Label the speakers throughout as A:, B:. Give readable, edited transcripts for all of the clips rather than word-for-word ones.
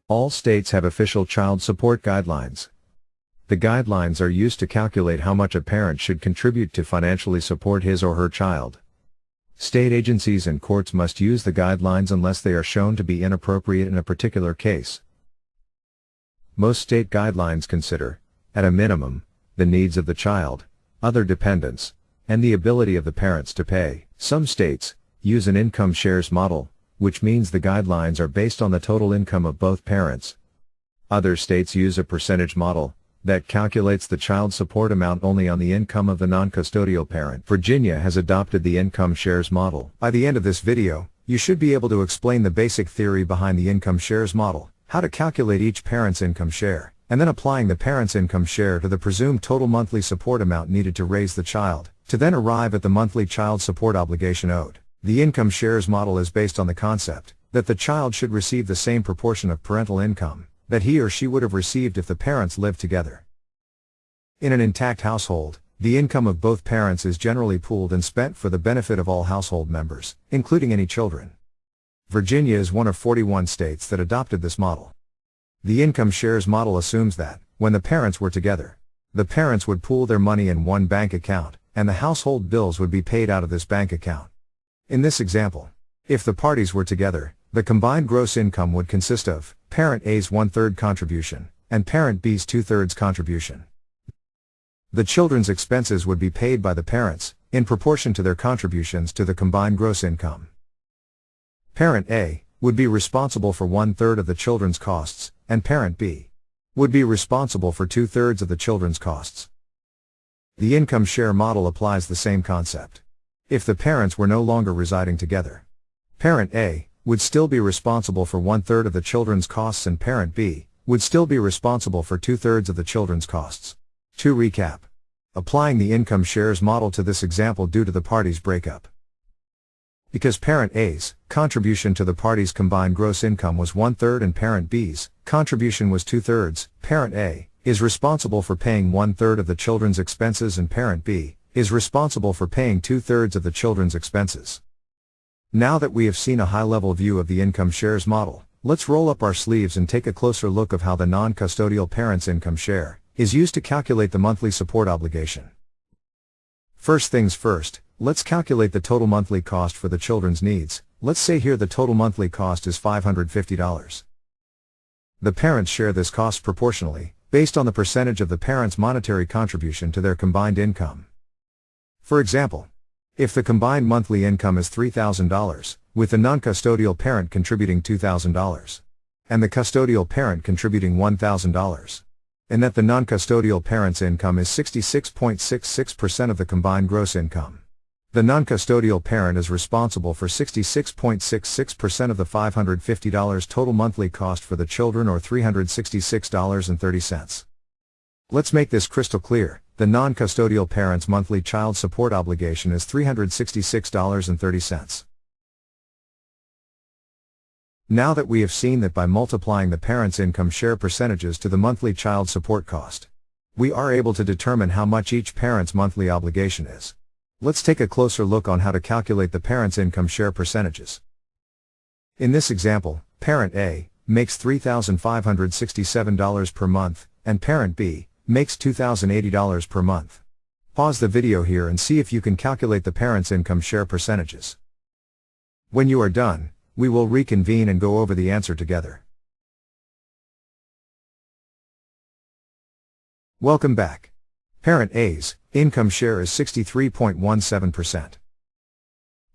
A: All states have official child support guidelines. The guidelines are used to calculate how much a parent should contribute to financially support his or her child. State agencies and courts must use the guidelines unless they are shown to be inappropriate in a particular case. Most state guidelines consider, at a minimum, the needs of the child, other dependents, and the ability of the parents to pay. Some states use an income shares model, which means the guidelines are based on the total income of both parents. Other states use a percentage model that calculates the child support amount only on the income of the non-custodial parent. Virginia has adopted the income shares model. By the end of this video, you should be able to explain the basic theory behind the income shares model, how to calculate each parent's income share, and then applying the parent's income share to the presumed total monthly support amount needed to raise the child, to then arrive at the monthly child support obligation owed. The income shares model is based on the concept that the child should receive the same proportion of parental income that he or she would have received if the parents lived together. In an intact household, the income of both parents is generally pooled and spent for the benefit of all household members, including any children. Virginia is one of 41 states that adopted this model. The income shares model assumes that, when the parents were together, the parents would pool their money in one bank account, and the household bills would be paid out of this bank account. In this example, if the parties were together, the combined gross income would consist of parent A's 1/3 contribution and parent B's 2/3 contribution. The children's expenses would be paid by the parents, in proportion to their contributions to the combined gross income. Parent A would be responsible for 1/3 of the children's costs, and parent B would be responsible for 2/3 of the children's costs. The income share model applies the same concept. If the parents were no longer residing together, parent A would still be responsible for 1/3 of the children's costs and parent B would still be responsible for 2/3 of the children's costs. To recap, applying the income shares model to this example due to the parties' breakup. Because parent A's contribution to the parties' combined gross income was 1/3 and parent B's contribution was 2/3, parent A is responsible for paying 1/3 of the children's expenses and parent B is responsible for paying 2/3 of the children's expenses. Now that we have seen a high-level view of the income shares model, let's roll up our sleeves and take a closer look of how the non-custodial parent's income share is used to calculate the monthly support obligation. First things first, let's calculate the total monthly cost for the children's needs. Let's say here the total monthly cost is $550. The parents share this cost proportionally, based on the percentage of the parents' monetary contribution to their combined income. For example, if the combined monthly income is $3,000, with the non-custodial parent contributing $2,000, and the custodial parent contributing $1,000, and that the non-custodial parent's income is 66.66% of the combined gross income, the non-custodial parent is responsible for 66.66% of the $550 total monthly cost for the children, or $366.30. Let's make this crystal clear. The non-custodial parent's monthly child support obligation is $366.30. Now that we have seen that by multiplying the parent's income share percentages to the monthly child support cost, we are able to determine how much each parent's monthly obligation is. Let's take a closer look on how to calculate the parent's income share percentages. In this example, parent A makes $3,567 per month, and parent B makes $2,080 per month. Pause the video here and see if you can calculate the parent's income share percentages. When you are done, we will reconvene and go over the answer together. Welcome back. Parent A's income share is 63.17%.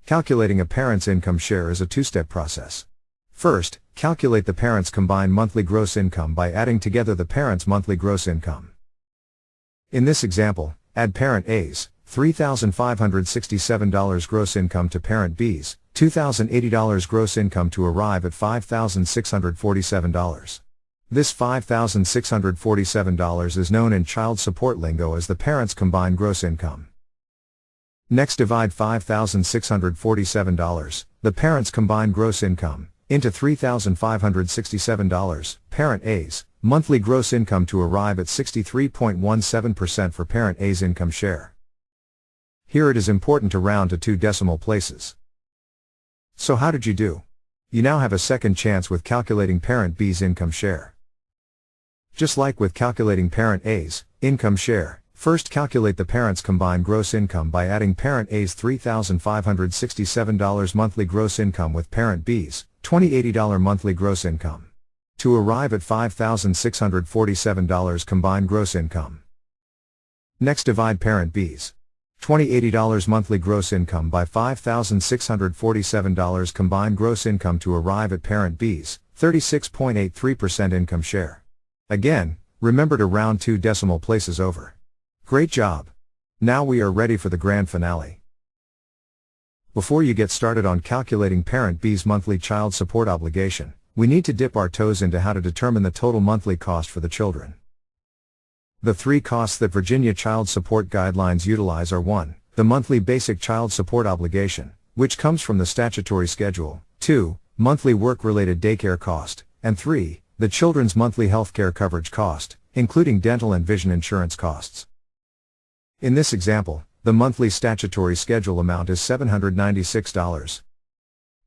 A: Calculating a parent's income share is a two-step process. First, calculate the parent's combined monthly gross income by adding together the parent's monthly gross income. In this example, add parent A's $3,567 gross income to parent B's $2,080 gross income to arrive at $5,647. This $5,647 is known in child support lingo as the parent's combined gross income. Next, divide $5,647, the parent's combined gross income, into $3,567, parent A's monthly gross income to arrive at 63.17% for parent A's income share. Here it is important to round to 2 decimal places. So how did you do? You now have a second chance with calculating Parent B's income share. Just like with calculating Parent A's income share, first calculate the parent's combined gross income by adding Parent A's $3,567 monthly gross income with Parent B's $2,080 monthly gross income, to arrive at $5,647 combined gross income. Next, divide Parent B's $2,080 monthly gross income by $5,647 combined gross income to arrive at Parent B's 36.83% income share. Again, remember to round 2 decimal places over. Great job! Now we are ready for the grand finale. Before you get started on calculating Parent B's monthly child support obligation, we need to dip our toes into how to determine the total monthly cost for the children. The 3 costs that Virginia Child Support Guidelines utilize are 1. The monthly basic child support obligation, which comes from the statutory schedule, 2. Monthly work-related daycare cost, and 3. The children's monthly health care coverage cost, including dental and vision insurance costs. In this example, the monthly statutory schedule amount is $796.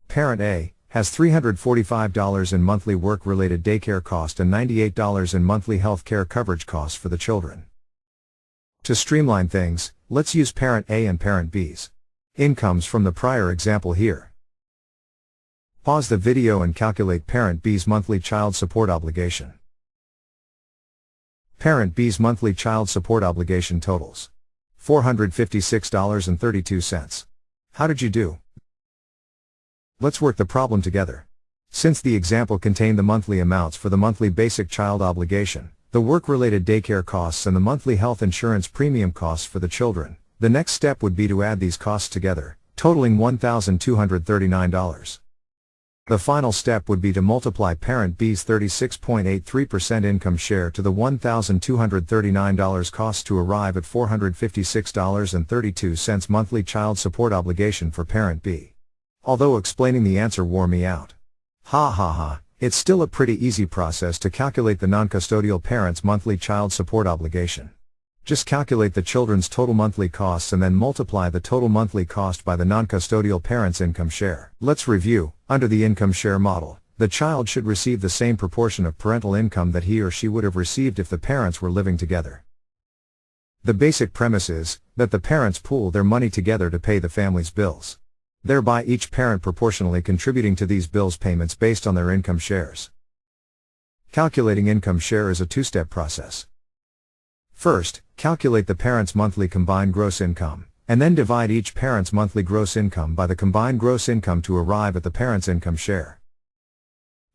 A: Parent A has $345 in monthly work-related daycare cost and $98 in monthly health care coverage costs for the children. To streamline things, let's use Parent A and Parent B's incomes from the prior example here. Pause the video and calculate Parent B's monthly child support obligation. Parent B's monthly child support obligation totals $456.32. How did you do? Let's work the problem together. Since the example contained the monthly amounts for the monthly basic child obligation, the work-related daycare costs and the monthly health insurance premium costs for the children, the next step would be to add these costs together, totaling $1,239. The final step would be to multiply Parent B's 36.83% income share to the $1,239 costs to arrive at $456.32 monthly child support obligation for Parent B. Although explaining the answer wore me out. Ha ha ha, it's still a pretty easy process to calculate the non-custodial parent's monthly child support obligation. Just calculate the children's total monthly costs and then multiply the total monthly cost by the non-custodial parent's income share. Let's review. Under the income share model, the child should receive the same proportion of parental income that he or she would have received if the parents were living together. The basic premise is that the parents pool their money together to pay the family's bills, thereby each parent proportionally contributing to these bills payments based on their income shares. Calculating income share is a 2-step process. First, calculate the parent's monthly combined gross income, and then divide each parent's monthly gross income by the combined gross income to arrive at the parent's income share.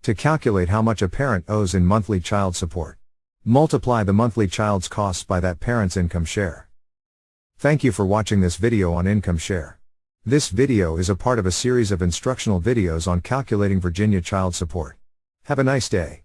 A: To calculate how much a parent owes in monthly child support, multiply the monthly child's costs by that parent's income share. Thank you for watching this video on income share. This video is a part of a series of instructional videos on calculating Virginia child support. Have a nice day.